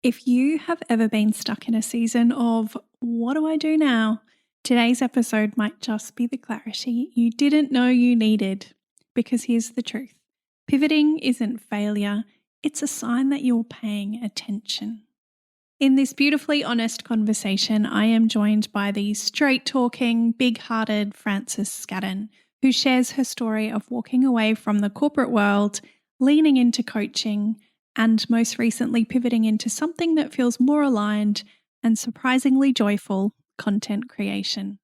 If you have ever been stuck in a season of what do I do now? Today's episode might just be the clarity you didn't know you needed. Because here's the truth: pivoting isn't failure, it's a sign that you're paying attention. In this beautifully honest conversation, I am joined by the straight talking, big hearted Frances Scadden, who shares her story of walking away from the corporate world, leaning into coaching, and most recently pivoting into something that feels more aligned and surprisingly joyful: content creation.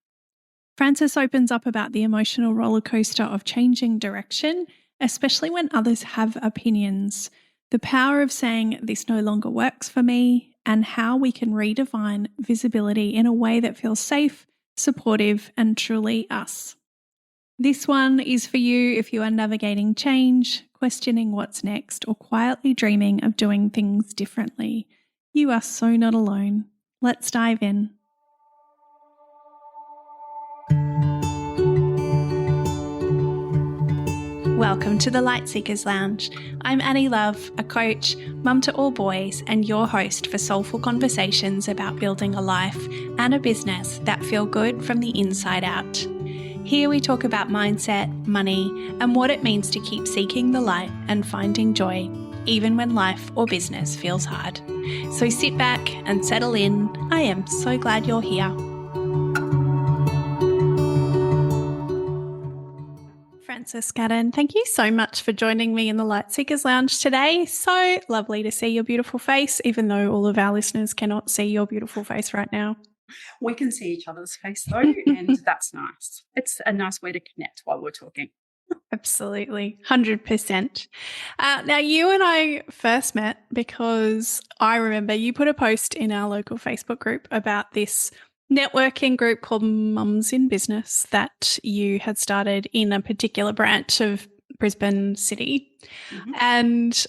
Frances opens up about the emotional rollercoaster of changing direction, especially when others have opinions, the power of saying this no longer works for me, and how we can redefine visibility in a way that feels safe, supportive, and truly us. This one is for you if you are navigating change, questioning what's next, or quietly dreaming of doing things differently. You are so not alone. Let's dive in. Welcome to the Light Seekers Lounge. I'm Annie Love, a coach, mum to all boys, and your host for soulful conversations about building a life and a business that feel good from the inside out. Here we talk about mindset, money, and what it means to keep seeking the light and finding joy, even when life or business feels hard. So sit back and settle in. I am so glad you're here. Frances Scadden, thank you so much for joining me in the Light Seekers Lounge today. So lovely to see your beautiful face, even though all of our listeners cannot see your beautiful face right now. We can see each other's face though, and that's nice. It's a nice way to connect while we're talking. Absolutely, 100%. Now, you and I first met because I remember you put a post in our local Facebook group about this networking group called Mums in Business that you had started in a particular branch of Brisbane City. Mm-hmm. And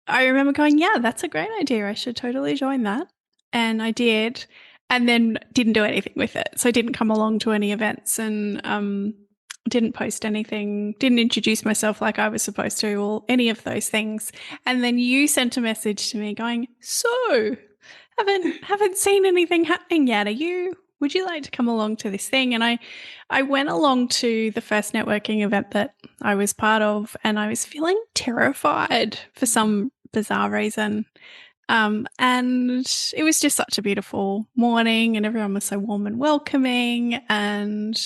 I remember going, yeah, that's a great idea. I should totally join that. And I did, and then didn't do anything with it. So I didn't come along to any events and didn't post anything, didn't introduce myself like I was supposed to, or any of those things. And then you sent a message to me going, so haven't seen anything happening yet. Would you like to come along to this thing? And I went along to the first networking event that I was part of, and I was feeling terrified for some bizarre reason. And it was just such a beautiful morning, and everyone was so warm and welcoming, and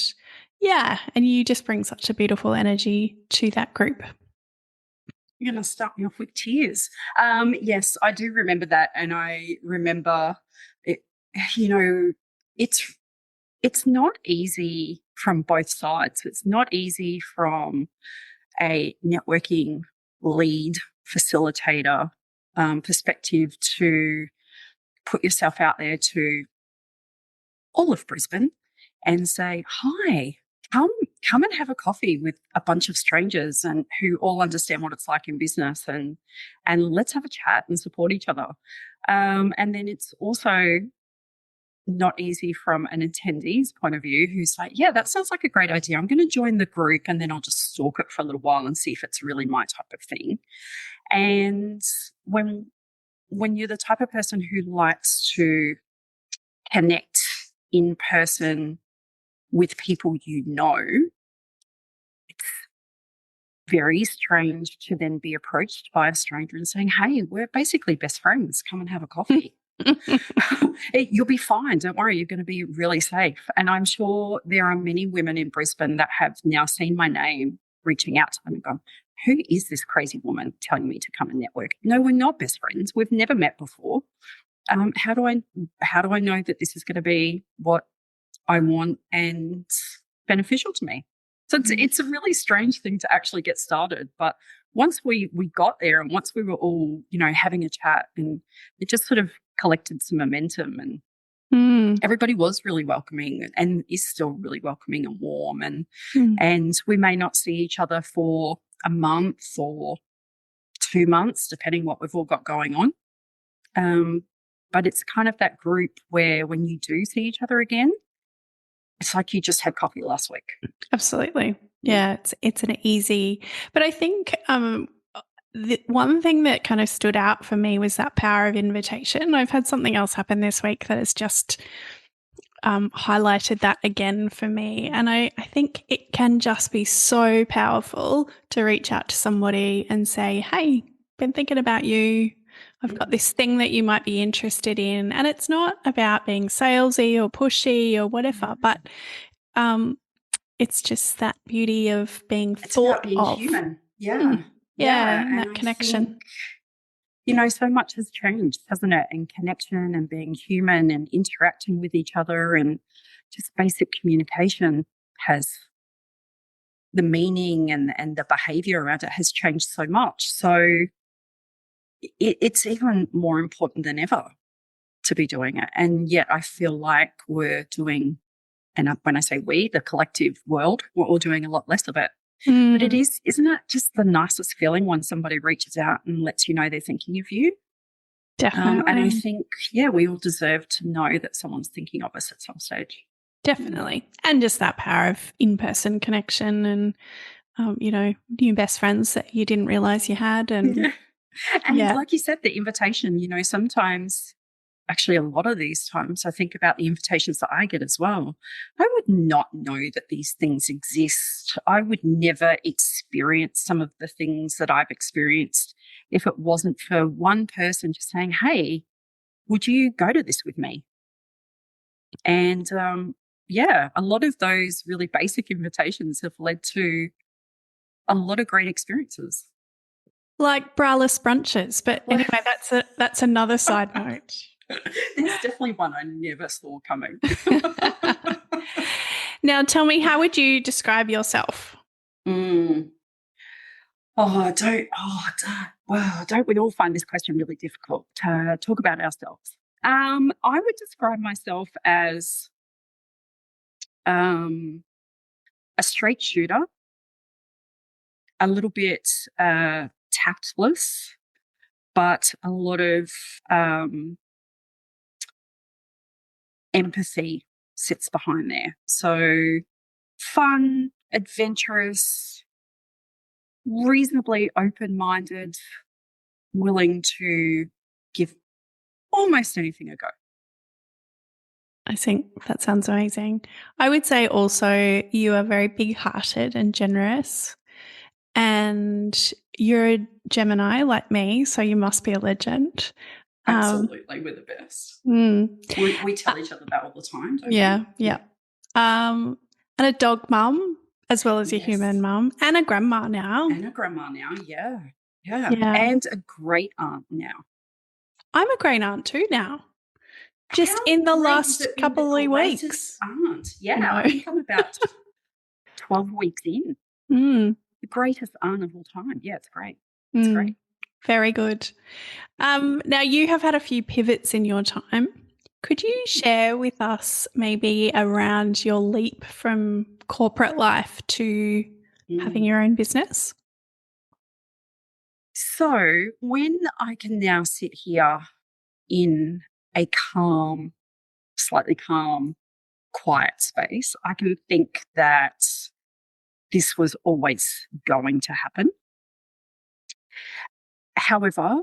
yeah, and you just bring such a beautiful energy to that group. You're going to start me off with tears. Yes, I do remember that. And I remember it, it's not easy from both sides. It's not easy from a networking lead facilitator perspective to put yourself out there to all of Brisbane and say, hi, come and have a coffee with a bunch of strangers and who all understand what it's like in business, and let's have a chat and support each other. And then it's also not easy from an attendee's point of view who's like, yeah, that sounds like a great idea. I'm going to join the group and then I'll just stalk it for a little while and see if it's really my type of thing. And when you're the type of person who likes to connect in person with people you know, it's very strange to then be approached by a stranger and saying, hey, we're basically best friends. Come and have a coffee. You'll be fine. Don't worry. You're going to be really safe. And I'm sure there are many women in Brisbane that have now seen my name, reaching out to them and gone, who is this crazy woman telling me to come and network? No, we're not best friends. We've never met before. How do I know that this is going to be what I want and beneficial to me? So it's a really strange thing to actually get started. But once we got there, and once we were all, having a chat, and it just sort of collected some momentum, and everybody was really welcoming and is still really welcoming and warm. And we may not see each other for a month or 2 months, depending what we've all got going on. But it's kind of that group where when you do see each other again, it's like you just had coffee last week. Absolutely. Yeah, it's an easy, but I think the one thing that kind of stood out for me was that power of invitation. I've had something else happen this week that has just highlighted that again for me. And I think it can just be so powerful to reach out to somebody and say, hey, been thinking about you. I've got this thing that you might be interested in. And it's not about being salesy or pushy or whatever, but it's just that beauty of being thought about being of. human. Yeah, and that I connection. think, so much has changed, hasn't it? And connection and being human and interacting with each other and just basic communication has the meaning and the behavior around it has changed so much. So it's even more important than ever to be doing it. And yet I feel like we're doing, and when I say we, the collective world, we're all doing a lot less of it. But it is, isn't it just the nicest feeling when somebody reaches out and lets you know they're thinking of you? Definitely. And I think, we all deserve to know that someone's thinking of us at some stage. Definitely. And just that power of in-person connection and, new best friends that you didn't realize you had. And like you said, the invitation, sometimes, actually a lot of these times, I think about the invitations that I get as well. I would not know that these things exist. I would never experience some of the things that I've experienced if it wasn't for one person just saying, hey, would you go to this with me? And a lot of those really basic invitations have led to a lot of great experiences. Like braless brunches. But anyway, that's another side note. There's definitely one I never saw coming. Now, tell me, how would you describe yourself? Don't we all find this question really difficult to talk about ourselves? I would describe myself as a straight shooter, a little bit tactless, but a lot of empathy sits behind there. So fun, adventurous, reasonably open-minded, willing to give almost anything a go. I think that sounds amazing. I would say also you are very big-hearted and generous, and you're a Gemini like me, so you must be a legend. Absolutely, we're the best. We tell each other that all the time, don't we? Yeah. And a dog mum as well as a human mum, and a grandma now. Yeah. And a great aunt now. I'm a great aunt too now. Just in the last couple of weeks. Aunt. Yeah, no. I think I'm about 12 weeks in. The greatest aunt of all time. Yeah, it's great. It's great. Very good. Now, you have had a few pivots in your time. Could you share with us maybe around your leap from corporate life to having your own business? So when I can now sit here in a calm, slightly calm, quiet space, I can think that this was always going to happen. However,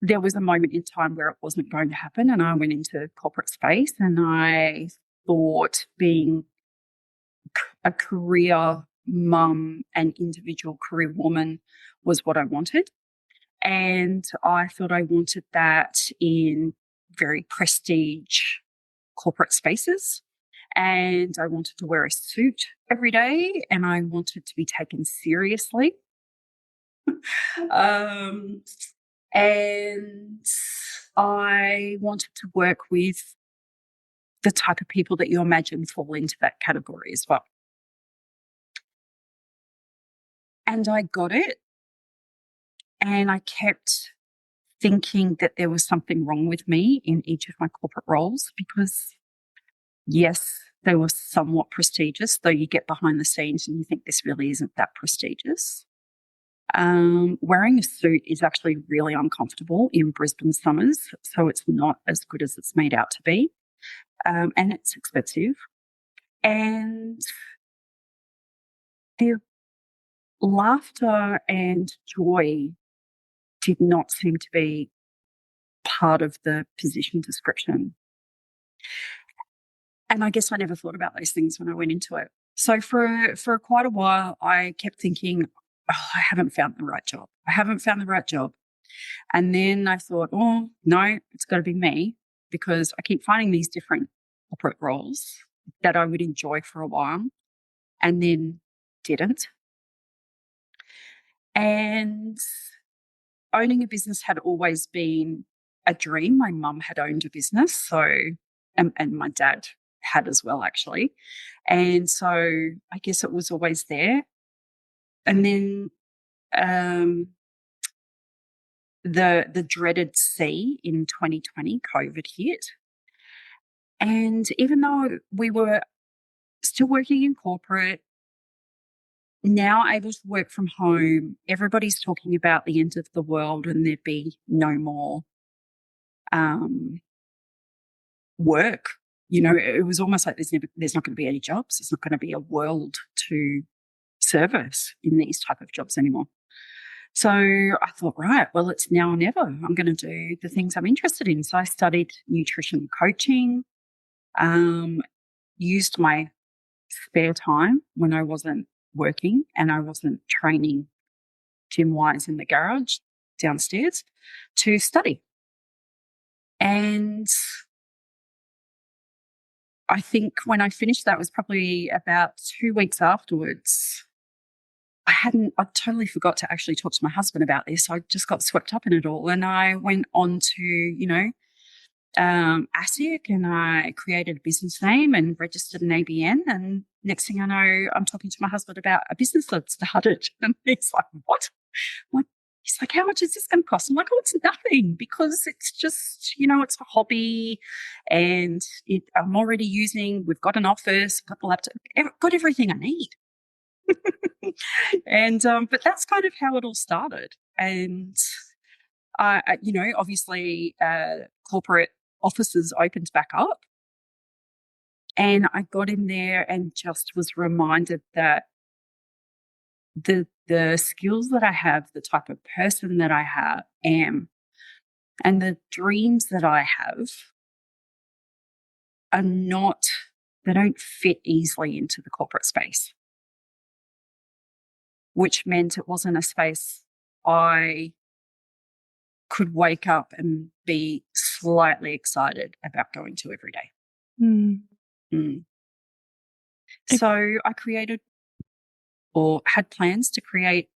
there was a moment in time where it wasn't going to happen, and I went into corporate space, and I thought being a career mum and individual career woman was what I wanted. And I thought I wanted that in very prestige corporate spaces. And I wanted to wear a suit every day, and I wanted to be taken seriously. And I wanted to work with the type of people that you imagine fall into that category as well. And I got it. And I kept thinking that there was something wrong with me in each of my corporate roles because, yes, they were somewhat prestigious, though you get behind the scenes and you think this really isn't that prestigious. Wearing a suit is actually really uncomfortable in Brisbane summers, so it's not as good as it's made out to be. And it's expensive. And laughter and joy did not seem to be part of the position description. And I guess I never thought about those things when I went into it. So for quite a while, I kept thinking, oh, I haven't found the right job. I haven't found the right job. And then I thought, oh, no, it's got to be me, because I keep finding these different corporate roles that I would enjoy for a while and then didn't. And owning a business had always been a dream. My mum had owned a business, so and my dad had as well, actually. And so I guess it was always there. And then the dreaded C in 2020, COVID hit. And even though we were still working in corporate, now able to work from home, everybody's talking about the end of the world and there'd be no more work. You know, it was almost like there's not going to be any jobs. There's not going to be a world to service in these type of jobs anymore. So I thought, right, well, it's now or never. I'm going to do the things I'm interested in. So I studied nutrition coaching, used my spare time when I wasn't working and I wasn't training gym-wise in the garage downstairs to study. And I think when I finished that was probably about 2 weeks afterwards. I totally forgot to actually talk to my husband about this. I just got swept up in it all. And I went on to, ASIC, and I created a business name and registered an ABN. And next thing I know, I'm talking to my husband about a business I'd started. And he's like, what? He's like, how much is this going to cost? I'm like, oh, it's nothing, because it's just, it's a hobby and I'm already we've got an office, got the laptop, got everything I need. And, but that's kind of how it all started. And, obviously, corporate offices opened back up. And I got in there and just was reminded that the skills that I have, the type of person that I am, and the dreams that I have they don't fit easily into the corporate space, which meant it wasn't a space I could wake up and be slightly excited about going to every day. So I created or had plans to create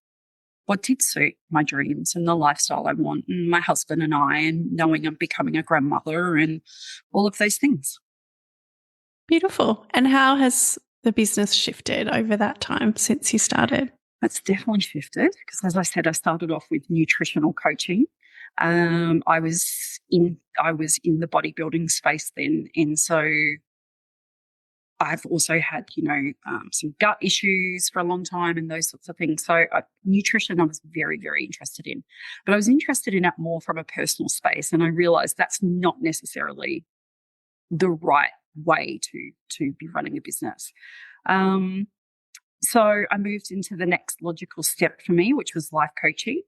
what did suit my dreams and the lifestyle I want, and my husband and I, and knowing I'm becoming a grandmother and all of those things. Beautiful. And how has the business shifted over that time since you started? It's definitely shifted because, as I said, I started off with nutritional coaching. I was in the bodybuilding space then, and so I've also had, some gut issues for a long time and those sorts of things. So nutrition I was very, very interested in. But I was interested in it more from a personal space, and I realised that's not necessarily the right way to be running a business. So I moved into the next logical step for me, which was life coaching.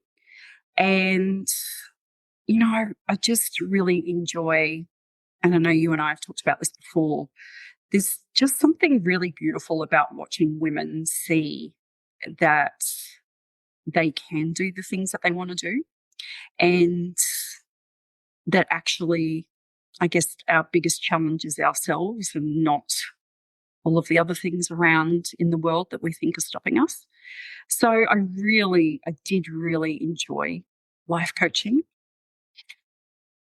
And, I just really enjoy, and I know you and I have talked about this before, there's just something really beautiful about watching women see that they can do the things that they want to do, and that actually, I guess, our biggest challenge is ourselves and not all of the other things around in the world that we think are stopping us. So I did really enjoy life coaching.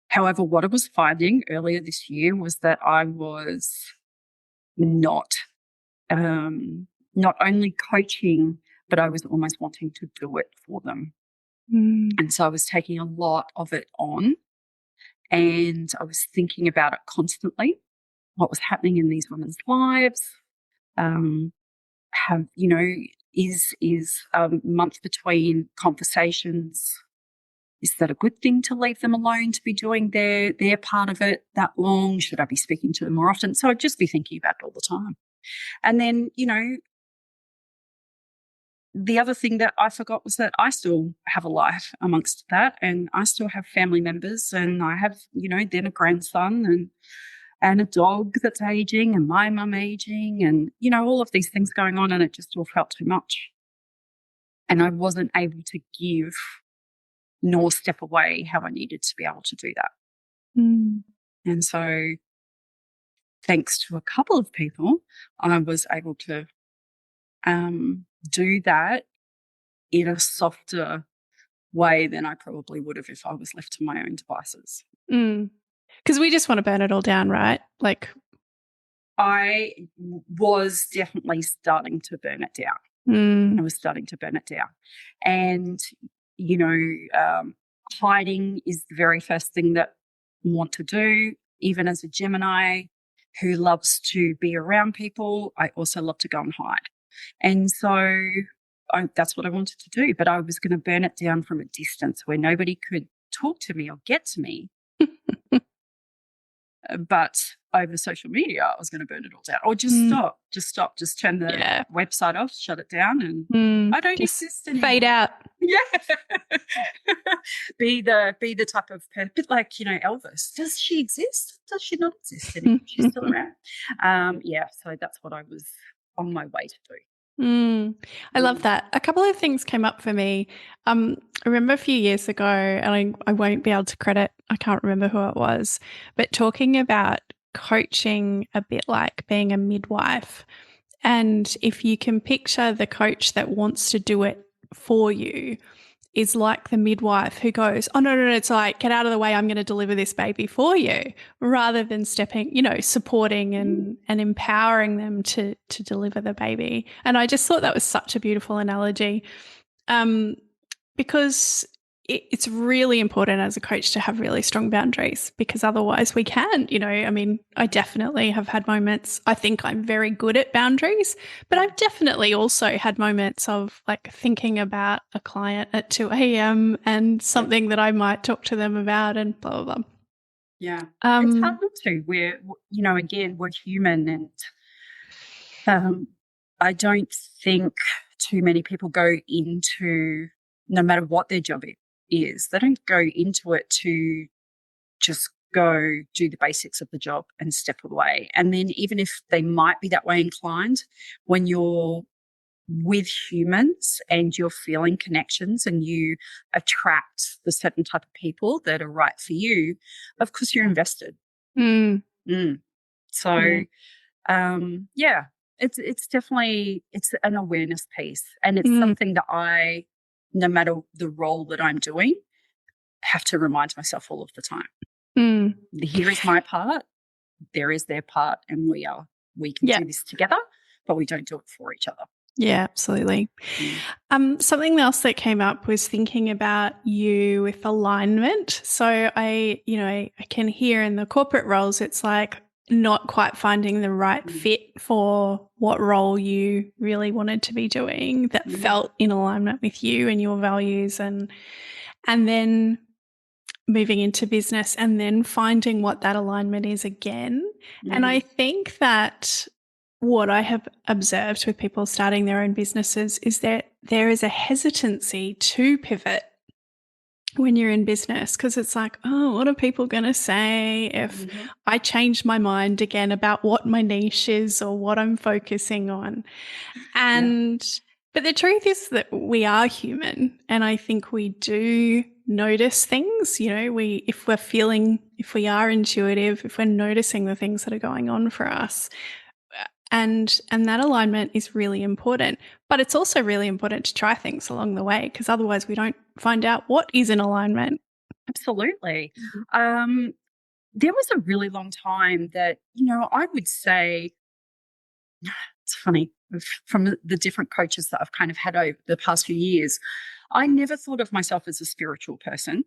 However, what I was finding earlier this year was that I was not only coaching, but I was almost wanting to do it for them. And so I was taking a lot of it on, and I was thinking about it constantly, what was happening in these women's lives. Is a month between conversations, is that a good thing to leave them alone to be doing their part of it that long? Should I be speaking to them more often? So I'd just be thinking about it all the time. And then, the other thing that I forgot was that I still have a life amongst that, and I still have family members, and I have, then a grandson and a dog that's aging, and my mum aging, and, all of these things going on, and it just all felt too much. And I wasn't able to give nor step away how I needed to be able to do that. Mm. And so thanks to a couple of people, I was able to do that in a softer way than I probably would have if I was left to my own devices. Because we just want to burn it all down, right? Like, I was definitely starting to burn it down. I was starting to burn it down. And, hiding is the very first thing that I want to do. Even as a Gemini who loves to be around people, I also love to go and hide. And so that's what I wanted to do. But I was going to burn it down from a distance where nobody could talk to me or get to me. But over social media, I was going to burn it all down. Or just stop, just turn the website off, shut it down, and I don't exist anymore. Fade out. Yeah. be the type of person, bit like, Elvis. Does she exist? Does she not exist anymore? She's still around. So that's what I was on my way to do. I love that. A couple of things came up for me. I remember a few years ago, and I won't be able to credit, I can't remember who it was, but talking about coaching a bit like being a midwife. And if you can picture the coach that wants to do it for you is like the midwife who goes, oh, no, it's like, get out of the way, I'm going to deliver this baby for you, rather than supporting and empowering them to deliver the baby. And I just thought that was such a beautiful analogy, because it's really important as a coach to have really strong boundaries, because otherwise we can't, I definitely have had moments, I think I'm very good at boundaries, but I've definitely also had moments of like thinking about a client at 2 a.m. and something that I might talk to them about and blah, blah, blah. Yeah. It's hard not to. Again, we're human, and I don't think too many people go into, no matter what their job is, they don't go into it to just go do the basics of the job and step away. And then even if they might be that way inclined, when you're with humans and you're feeling connections and you attract the certain type of people that are right for you, of course you're invested. So, it's definitely, it's an awareness piece, and it's something that I, no matter the role that I'm doing, have to remind myself all of the time. Here is my part, there is their part, and we can do this together, but we don't do it for each other. Yeah, absolutely. Something else that came up was thinking about you with alignment. So I can hear in the corporate roles, it's like not quite finding the right fit for what role you really wanted to be doing that felt in alignment with you and your values, and then moving into business and then finding what that alignment is again. And I think that what I have observed with people starting their own businesses is that there is a hesitancy to pivot when you're in business, because it's like, oh, what are people going to say if I change my mind again about what my niche is or what I'm focusing on? But the truth is that we are human, and I think we do notice things. If we are intuitive, if we're noticing the things that are going on for us, and that alignment is really important. But it's also really important to try things along the way, because otherwise we don't find out what is in alignment. Absolutely. There was a really long time that, I would say, it's funny, from the different coaches that I've kind of had over the past few years, I never thought of myself as a spiritual person.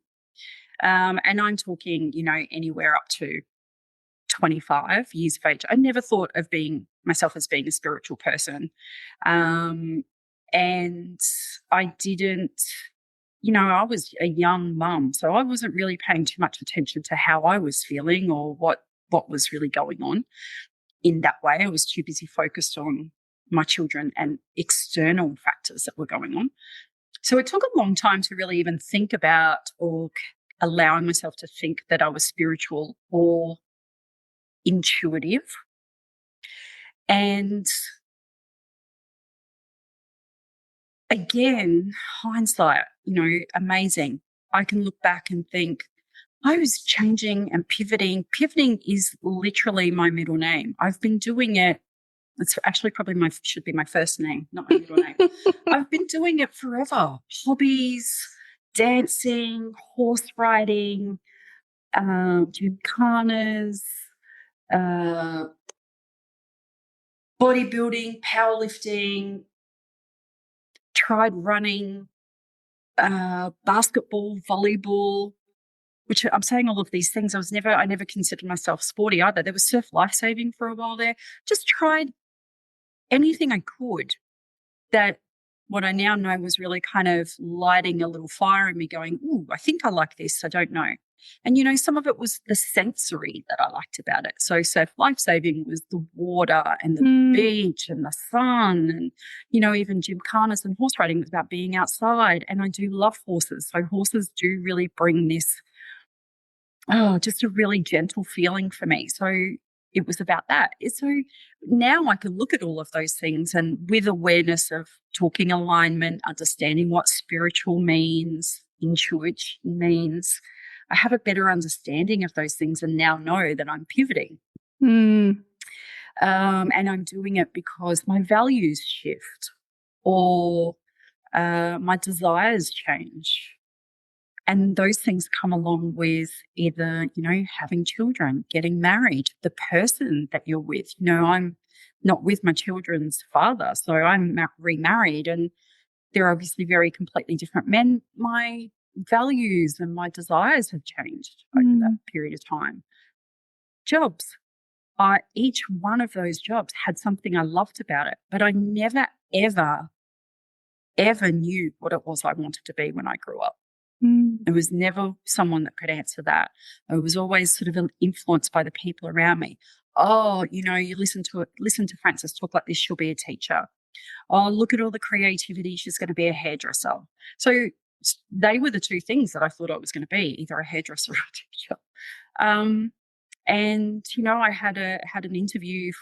And I'm talking, anywhere up to 25 years of age. I never thought of myself as being a spiritual person. And I didn't, I was a young mum, so I wasn't really paying too much attention to how I was feeling or what was really going on in that way. I was too busy focused on my children and external factors that were going on. So it took a long time to really even think about or allowing myself to think that I was spiritual or intuitive. And again, hindsight, amazing. I can look back and think I was changing and pivoting. Pivoting is literally my middle name. I've been doing it. It's actually probably should be my first name, not my middle name. I've been doing it forever. Hobbies, dancing, horse riding, gymkhanas, bodybuilding, powerlifting, tried running, basketball, volleyball, which I'm saying all of these things. I never considered myself sporty either. There was surf lifesaving for a while there. Just tried anything I could that what I now know was really kind of lighting a little fire in me going, ooh, I think I like this. I don't know. And, some of it was the sensory that I liked about it. So surf lifesaving was the water and the beach and the sun and, even gymkhanas and horse riding was about being outside. And I do love horses. So horses do really bring this, just a really gentle feeling for me. So it was about that. So now I can look at all of those things and with awareness of talking alignment, understanding what spiritual means, intuition means, I have a better understanding of those things and now know that I'm pivoting. And I'm doing it because my values shift or my desires change. And those things come along with either, having children, getting married, the person that you're with. I'm not with my children's father, so I'm remarried and they're obviously very completely different men. My values and my desires have changed over that period of time. Jobs. Each one of those jobs had something I loved about it, but I never, ever, ever knew what it was I wanted to be when I grew up. It was never someone that could answer that. I was always sort of influenced by the people around me. Oh, you listen to Frances talk like this, she'll be a teacher. Oh, look at all the creativity, she's going to be a hairdresser. So they were the two things that I thought I was going to be, either a hairdresser or a teacher. And I had an interview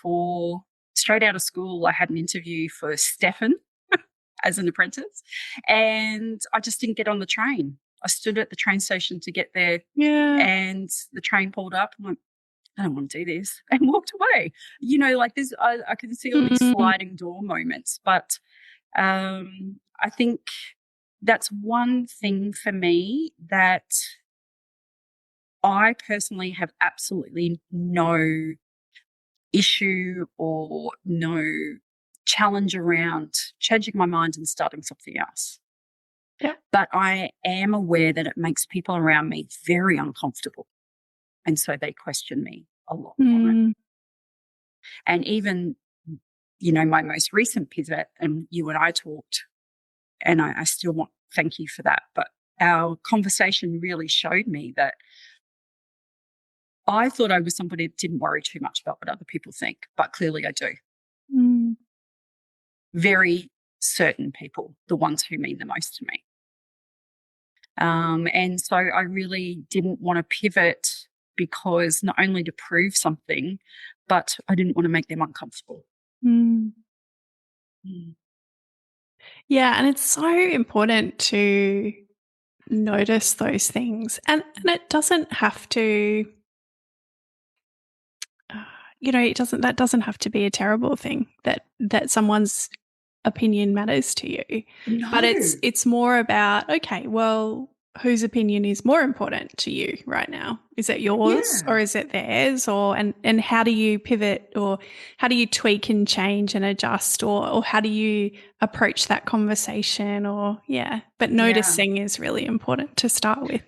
straight out of school. I had an interview for Stefan as an apprentice, and I just didn't get on the train. I stood at the train station to get there, and the train pulled up. I'm like, I don't want to do this, and walked away. Like this, I can see all these sliding door moments, but I think that's one thing for me that I personally have absolutely no issue or no challenge around changing my mind and starting something else. Yeah. But I am aware that it makes people around me very uncomfortable. And so they question me a lot on it. And even, my most recent pivot, and you and I talked, and I still want thank you for that. But our conversation really showed me that I thought I was somebody that didn't worry too much about what other people think, but clearly I do. Very certain people, the ones who mean the most to me. And so I really didn't want to pivot because not only to prove something, but I didn't want to make them uncomfortable. Yeah, and it's so important to notice those things. And it doesn't have to, that doesn't have to be a terrible thing that someone's opinion matters to you. No. But it's more about, okay, well, whose opinion is more important to you right now? Is it yours or is it theirs? And how do you pivot, or how do you tweak and change and adjust, or how do you approach that conversation? But noticing is really important to start with.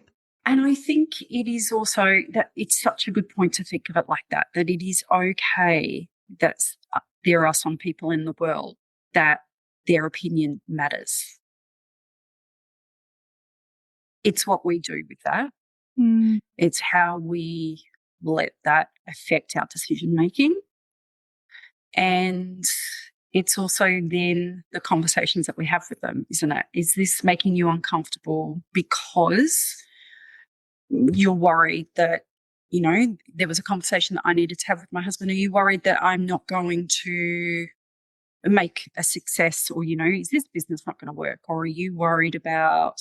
And I think it is also that it's such a good point to think of it like that it is okay that there are some people in the world that their opinion matters. It's what we do with that. It's how we let that affect our decision making. And it's also then the conversations that we have with them, isn't it? Is this making you uncomfortable because you're worried that, there was a conversation that I needed to have with my husband. Are you worried that I'm not going to make a success, or, is this business not going to work? Or are you worried about,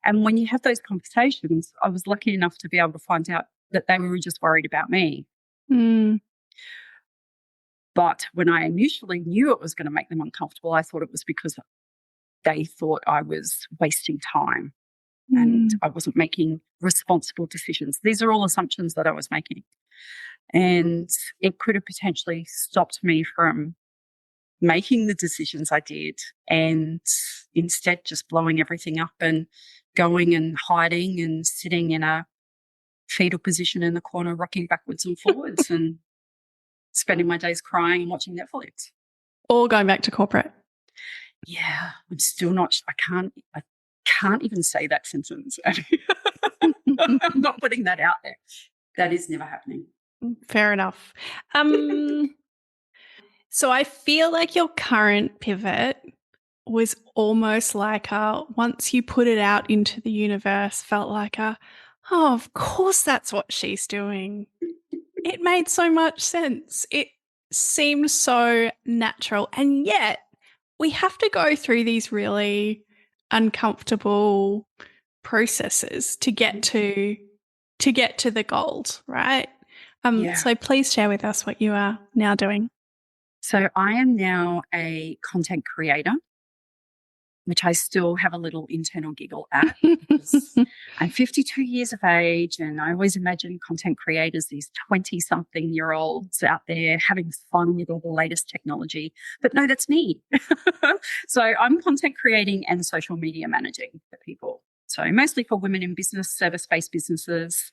and when you have those conversations, I was lucky enough to be able to find out that they were just worried about me. Mm. But when I initially knew it was going to make them uncomfortable, I thought it was because they thought I was wasting time and I wasn't making responsible decisions. These are all assumptions that I was making. And it could have potentially stopped me from making the decisions I did, and instead just blowing everything up and going and hiding and sitting in a fetal position in the corner, rocking backwards and forwards and spending my days crying and watching Netflix. Or going back to corporate. Yeah, I'm still not, I can't even say that sentence. I'm not putting that out there. That is never happening. Fair enough. So I feel like your current pivot was almost like once you put it out into the universe, felt like oh, of course that's what she's doing. It made so much sense. It seemed so natural. And yet we have to go through these really uncomfortable processes to get to the gold, right? Yeah. So please share with us what you are now doing. So I am now a content creator, which I still have a little internal giggle at. Because I'm 52 years of age, and I always imagine content creators, these 20-something-year-olds out there having fun with all the latest technology. But no, that's me. So I'm content creating and social media managing for people. So mostly for women in business, service-based businesses,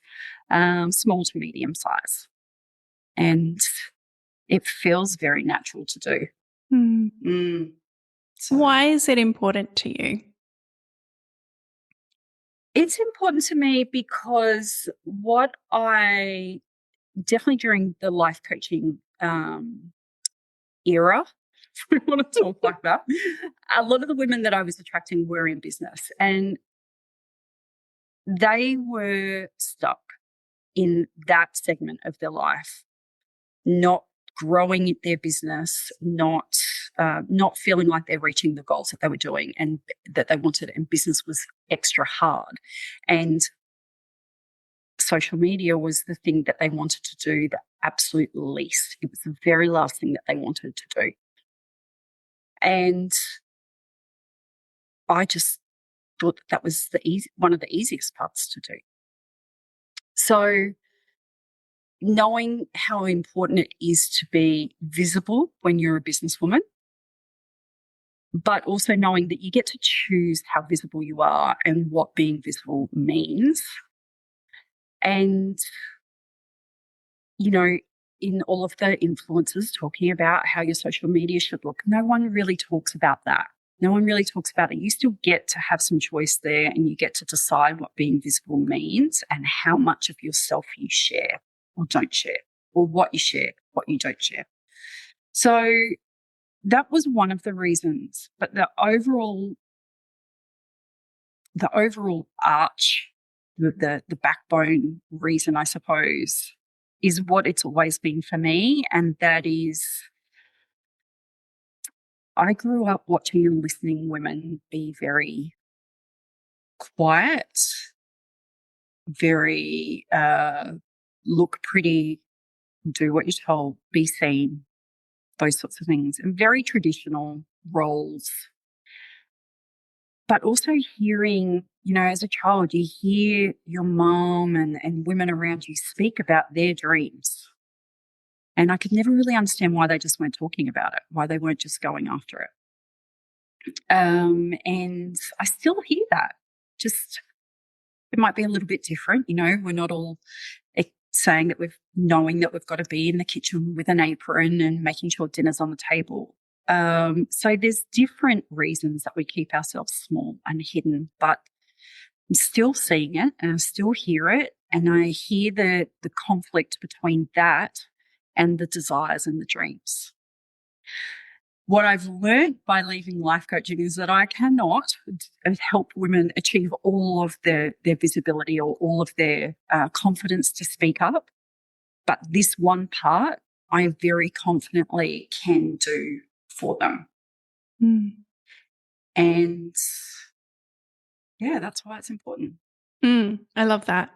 small to medium size. And it feels very natural to do. So why is it important to you? It's important to me because what I definitely during the life coaching era, if we want to talk like that, a lot of the women that I was attracting were in business, and they were stuck in that segment of their life, not growing their business, not feeling like they're reaching the goals that they were doing and that they wanted, and business was extra hard. And social media was the thing that they wanted to do the absolute least. It was the very last thing that they wanted to do. And I just thought that was one of the easiest parts to do. So knowing how important it is to be visible when you're a businesswoman, but also knowing that you get to choose how visible you are and what being visible means. And, in all of the influencers talking about how your social media should look, no one really talks about that. No one really talks about it. You still get to have some choice there, and you get to decide what being visible means and how much of yourself you share or don't share, or what you share, what you don't share. So that was one of the reasons. But the overall arch, the backbone reason, I suppose, is what it's always been for me. And that is, I grew up watching and listening women be very quiet, very look pretty, do what you're told, be seen, those sorts of things, and very traditional roles. But also hearing, as a child, you hear your mom and women around you speak about their dreams. And I could never really understand why they just weren't talking about it, why they weren't just going after it. And I still hear that. Just, it might be a little bit different. We're not all saying that knowing that we've got to be in the kitchen with an apron and making sure dinner's on the table. So there's different reasons that we keep ourselves small and hidden, but I'm still seeing it and I still hear it. And I hear the conflict between that and the desires and the dreams. what I've learned by leaving life coaching is that I cannot help women achieve all of their visibility or all of their confidence to speak up. But this one part, I very confidently can do for them. Mm. And yeah, that's why it's important. I love that.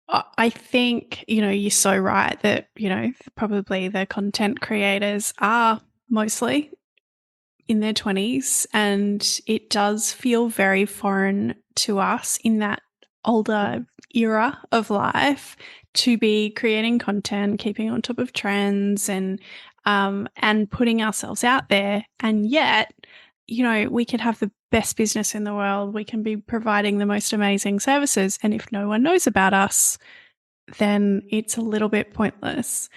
I think, you're so right that, probably the content creators are mostly in their 20s, and it does feel very foreign to us in that older era of life to be creating content, keeping on top of trends, and putting ourselves out there. And yet, we could have the best business in the world. We can be providing the most amazing services. And if no one knows about us, then it's a little bit pointless.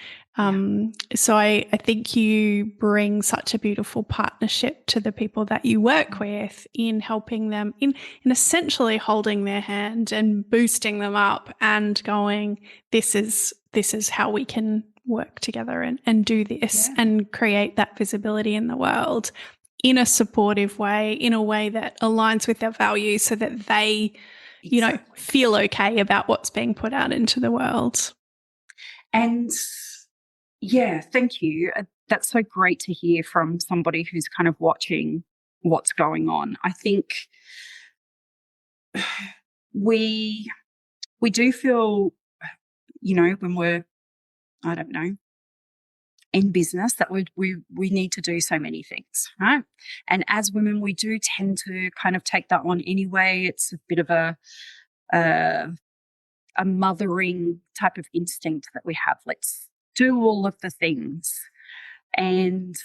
So I think you bring such a beautiful partnership to the people that you work with in helping them, in essentially holding their hand and boosting them up and going, this is how we can work together and do this and create that visibility in the world in a supportive way, in a way that aligns with their values so that they feel okay about what's being put out into the world. And yeah, thank you. That's so great to hear from somebody who's kind of watching what's going on. I think we do feel, when we're, I don't know, in business, that we need to do so many things, right? And as women, we do tend to kind of take that on anyway. It's a bit of a mothering type of instinct that we have. Let's do all of the things and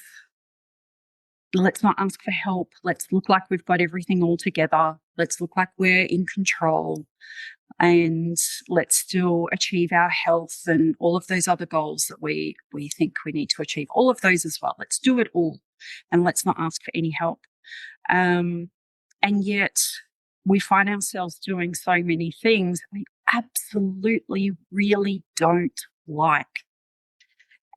let's not ask for help. Let's look like we've got everything all together. Let's look like we're in control, and let's still achieve our health and all of those other goals that we think we need to achieve. All of those as well. Let's do it all, and let's not ask for any help. And yet we find ourselves doing so many things we absolutely really don't like.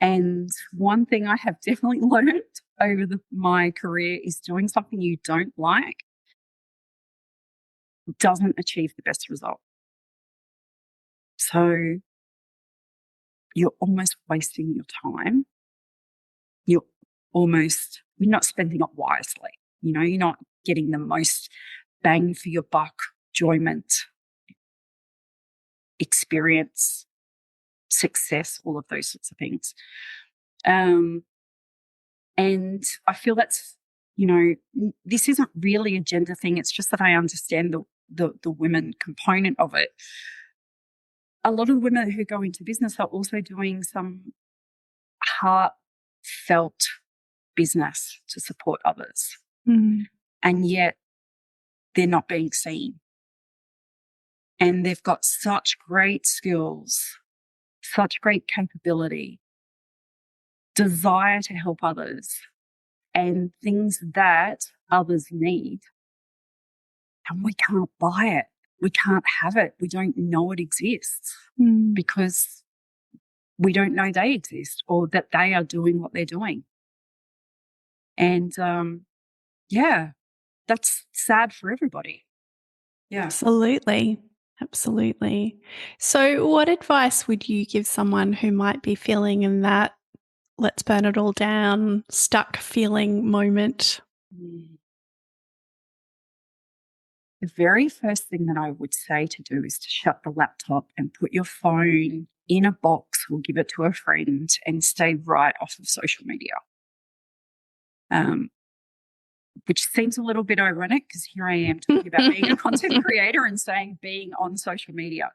And one thing I have definitely learned over my career is doing something you don't like doesn't achieve the best result. So you're almost wasting your time. You're not spending it wisely. You're not getting the most bang for your buck, enjoyment, experience, success, all of those sorts of things. And I feel that's, this isn't really a gender thing. It's just that I understand the women component of it. A lot of the women who go into business are also doing some heartfelt business to support others. Mm. And yet they're not being seen. And they've got such great skills, such great capability, desire to help others, and things that others need. And we can't buy it. We can't have it. We don't know it exists because we don't know they exist or that they are doing what they're doing. And that's sad for everybody. Yeah. Absolutely. So what advice would you give someone who might be feeling in that let's burn it all down, stuck feeling moment? The very first thing that I would say to do is to shut the laptop and put your phone in a box or give it to a friend and stay right off of social media. Which seems a little bit ironic because here I am talking about being a content creator and saying being on social media.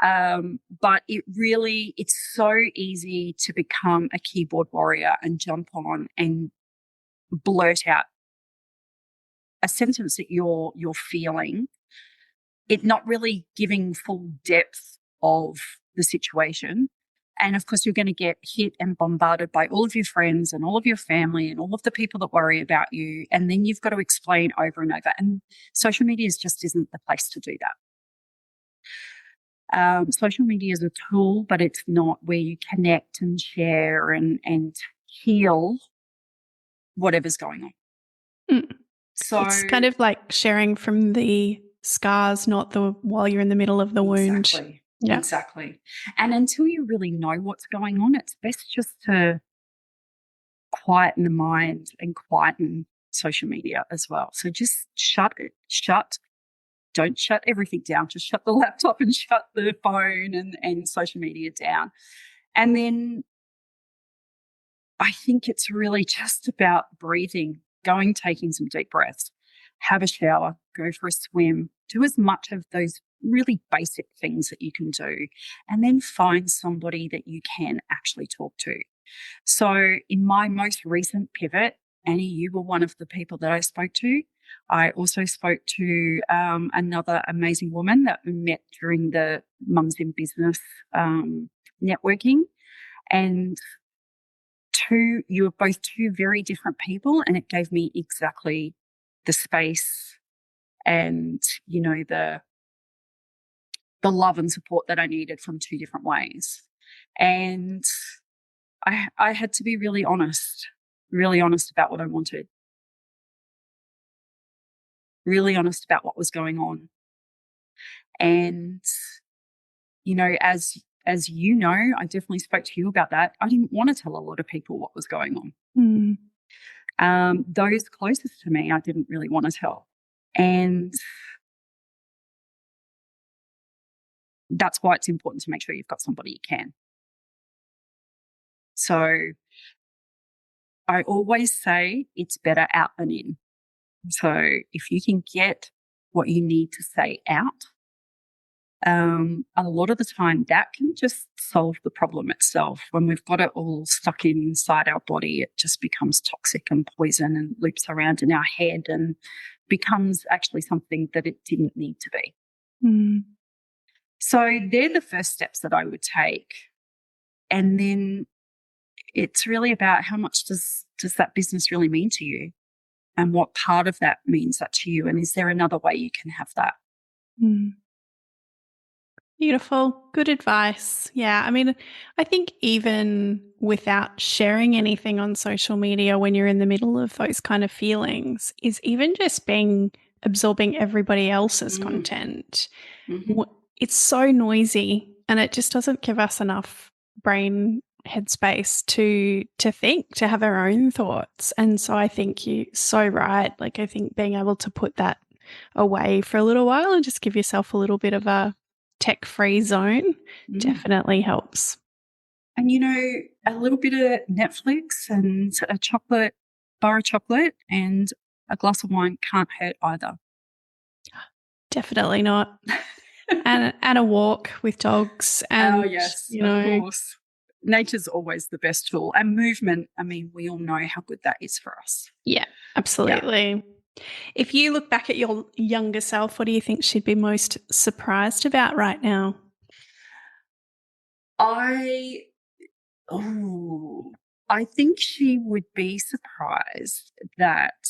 But it's so easy to become a keyboard warrior and jump on and blurt out a sentence that you're feeling, it not really giving full depth of the situation. And of course, you're going to get hit and bombarded by all of your friends and all of your family and all of the people that worry about you. And then you've got to explain over and over. And social media just isn't the place to do that. Social media is a tool, but it's not where you connect and share and heal whatever's going on. Mm. So It's kind of like sharing from the scars, not the while you're in the middle of the wound. exactly, Yeah. exactly. And until you really know what's going on, it's best just to quieten the mind and quieten social media as well. So just don't shut everything down. Just shut the laptop and shut the phone and social media down. And then I think it's really just about breathing, taking some deep breaths, have a shower, go for a swim, do as much of those really basic things that you can do, and then find somebody that you can actually talk to. So in my most recent pivot, Annie, you were one of the people that I spoke to. I also spoke to another amazing woman that we met during the Mums in Business networking. And you were both two very different people, and it gave me exactly the space and, the love and support that I needed from two different ways. And I had to be really honest about what I wanted, really honest about what was going on. And, as you know, I definitely spoke to you about that. I didn't want to tell a lot of people what was going on. Those closest to me, I didn't really want to tell. And that's why it's important to make sure you've got somebody you can. So I always say it's better out than in. So if you can get what you need to say out, a lot of the time that can just solve the problem itself. When we've got it all stuck inside our body, it just becomes toxic and poison and loops around in our head and becomes actually something that it didn't need to be. So they're the first steps that I would take. And then it's really about how much does that business really mean to you, and what part of that means that to you, and is there another way you can have that? Beautiful. Good advice. Yeah. I mean, I think even without sharing anything on social media when you're in the middle of those kind of feelings, is even just absorbing everybody else's content. It's so noisy, and it just doesn't give us enough brain headspace to think, to have our own thoughts. And so I think you're so right. Like, I think being able to put that away for a little while and just give yourself a little bit of a tech-free zone definitely helps. And, a little bit of Netflix and a bar of chocolate and a glass of wine can't hurt either. Definitely not. and a walk with dogs. And, oh, yes, of course. Nature's always the best tool. And movement, I mean, we all know how good that is for us. Yeah, absolutely. Yeah. If you look back at your younger self, what do you think she'd be most surprised about right now? I think she would be surprised that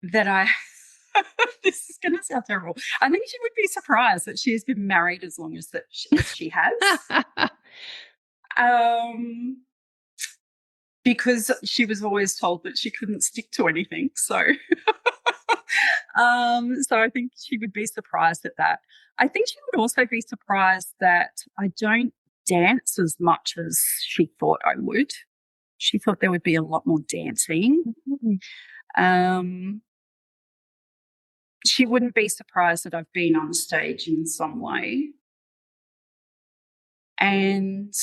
I this is going to sound terrible. I think she would be surprised that she has been married as long as she has. Because she was always told that she couldn't stick to anything. So, so I think she would be surprised at that. I think she would also be surprised that I don't dance as much as she thought I would. She thought there would be a lot more dancing. She wouldn't be surprised that I've been on stage in some way. And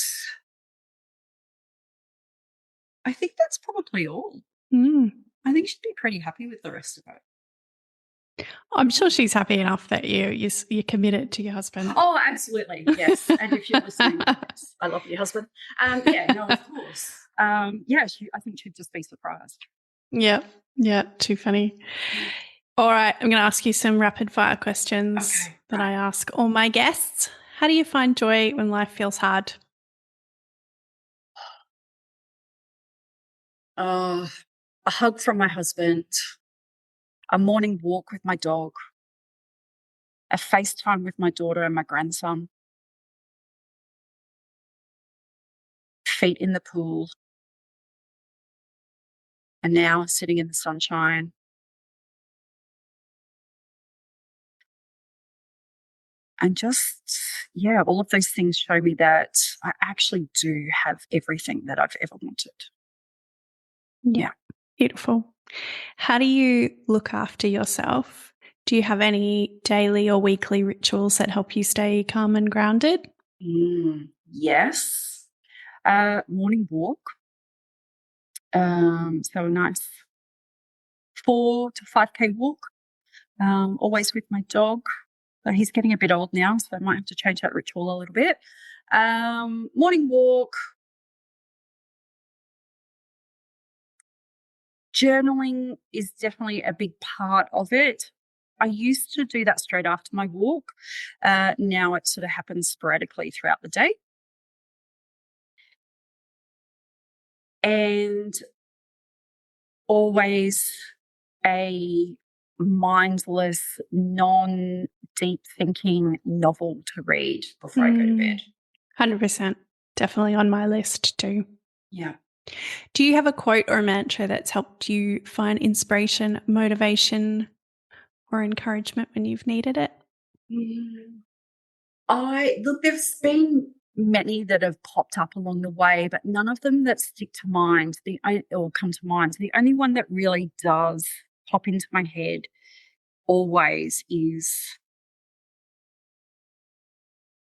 I think that's probably all. I think she'd be pretty happy with the rest of it. I'm sure she's happy enough that you're committed to your husband. Oh, absolutely, yes. And if you're listening, yes, I love your husband. Yeah, no, of course. I think she'd just be surprised. Yeah, too funny. All right, I'm going to ask you some rapid fire questions that I ask all my guests. How do you find joy when life feels hard? A hug from my husband, a morning walk with my dog, a FaceTime with my daughter and my grandson, feet in the pool, and now sitting in the sunshine. And just, yeah, all of those things show me that I actually do have everything that I've ever wanted. Yeah. Beautiful. How do you look after yourself? Do you have any daily or weekly rituals that help you stay calm and grounded? Yes. Morning walk. So a nice 4 to 5K walk. Always with my dog. He's getting a bit old now, so I might have to change that ritual a little bit. Morning walk. Journaling is definitely a big part of it. I used to do that straight after my walk. Now it sort of happens sporadically throughout the day. And always a mindless, non-deep thinking novel to read before I go to bed. 100%. Definitely on my list too. Yeah. Do you have a quote or a mantra that's helped you find inspiration, motivation, or encouragement when you've needed it? Look, there's been many that have popped up along the way, but none of them that stick to mind or come to mind. The only one that really does pop into my head always is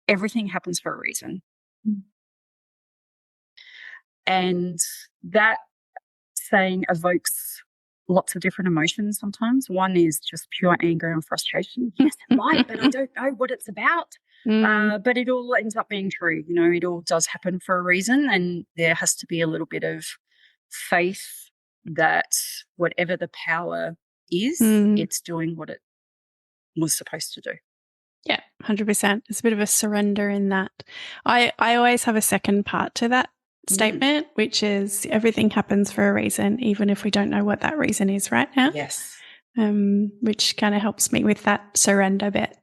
everything happens for a reason. And that saying evokes lots of different emotions sometimes. One is just pure anger and frustration. Yes, it might, but I don't know what it's about. But it all ends up being true. You know, it all does happen for a reason, and there has to be a little bit of faith that whatever the power is, it's doing what it was supposed to do. Yeah, 100%. It's a bit of a surrender in that. I always have a second part to that statement, which is everything happens for a reason, even if we don't know what that reason is right now. Yes. Which kind of helps me with that surrender bit.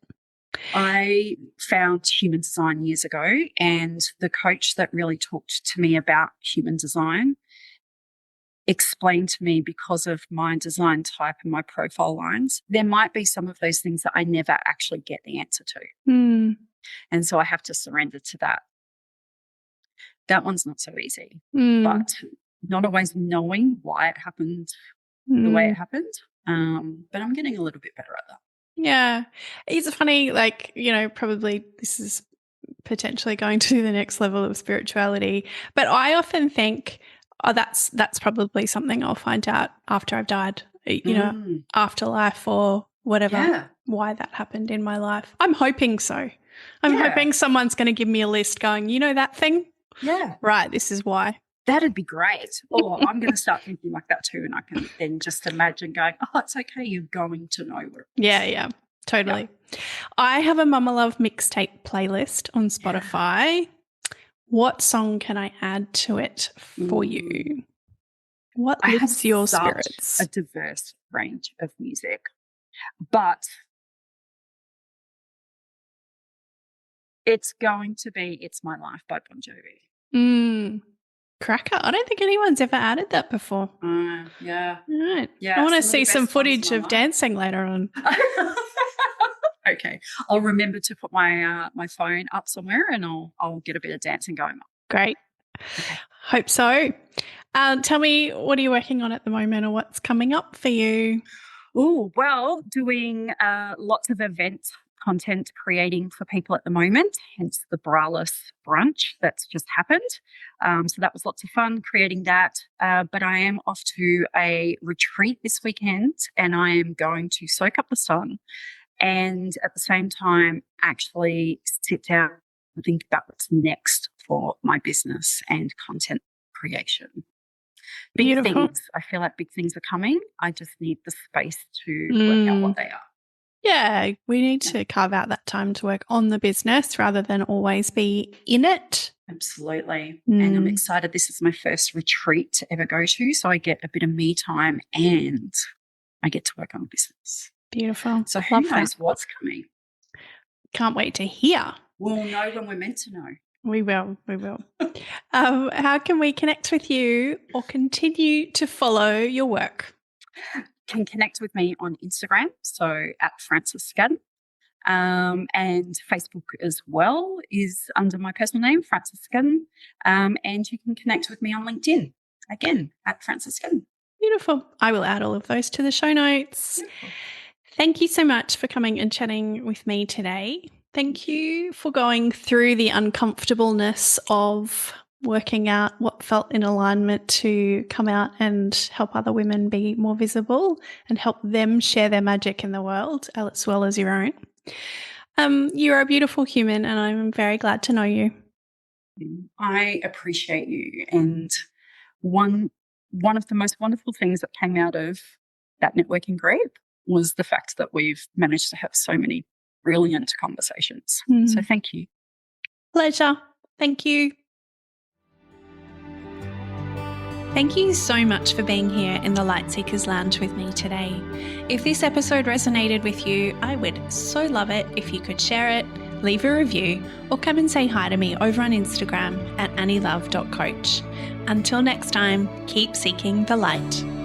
I found human design years ago, and the coach that really talked to me about human design explained to me, because of my design type and my profile lines, there might be some of those things that I never actually get the answer to. And so I have to surrender to that. That one's not so easy, but not always knowing why it happened the way it happened. But I'm getting a little bit better at that. Yeah. It's funny, like, you know, probably this is potentially going to the next level of spirituality, but I often think, oh, that's probably something I'll find out after I've died, you know, afterlife or whatever, why that happened in my life. I'm hoping so. I'm hoping someone's going to give me a list going, you know, that thing? Yeah. Right, this is why. That'd be great. Or I'm going to start thinking like that too, and I can then just imagine going, oh, it's okay, you're going to know what it is. Yeah, totally. Yeah. I have a Mama Love mixtape playlist on Spotify. Yeah. What song can I add to it for you? What lifts your spirits? A diverse range of music, but it's going to be It's My Life by Bon Jovi. Cracker. I don't think anyone's ever added that before. Yeah. Right. Yeah. I want to see some footage of dancing later on. Okay. I'll remember to put my my phone up somewhere, and I'll get a bit of dancing going on. Great. Okay. Hope so. Tell me, what are you working on at the moment, or what's coming up for you? Oh, well, doing lots of event content creating for people at the moment, hence the braless brunch that's just happened. So that was lots of fun creating that. But I am off to a retreat this weekend, and I am going to soak up the sun and at the same time actually sit down and think about what's next for my business and content creation. Big things. I feel like big things are coming. I just need the space to work out what they are. Yeah, we need to carve out that time to work on the business rather than always be in it. Absolutely. And I'm excited. This is my first retreat to ever go to, so I get a bit of me time and I get to work on the business. Beautiful. So who knows what's coming? Can't wait to hear. We'll know when we're meant to know. We will. We will. How can we connect with you or continue to follow your work? Can connect with me on Instagram, so at Frances Scadden. And Facebook as well is under my personal name, Frances Scadden. And you can connect with me on LinkedIn, again, at Frances Scadden. Beautiful. I will add all of those to the show notes. Beautiful. Thank you so much for coming and chatting with me today. Thank you for going through the uncomfortableness of working out what felt in alignment to come out and help other women be more visible and help them share their magic in the world as well as your own. You're a beautiful human and I'm very glad to know you. I appreciate you. And one of the most wonderful things that came out of that networking group was the fact that we've managed to have so many brilliant conversations. So thank you. Pleasure. Thank you. Thank you so much for being here in the Light Seekers Lounge with me today. If this episode resonated with you, I would so love it if you could share it, leave a review, or come and say hi to me over on Instagram at annielove.coach. Until next time, keep seeking the light.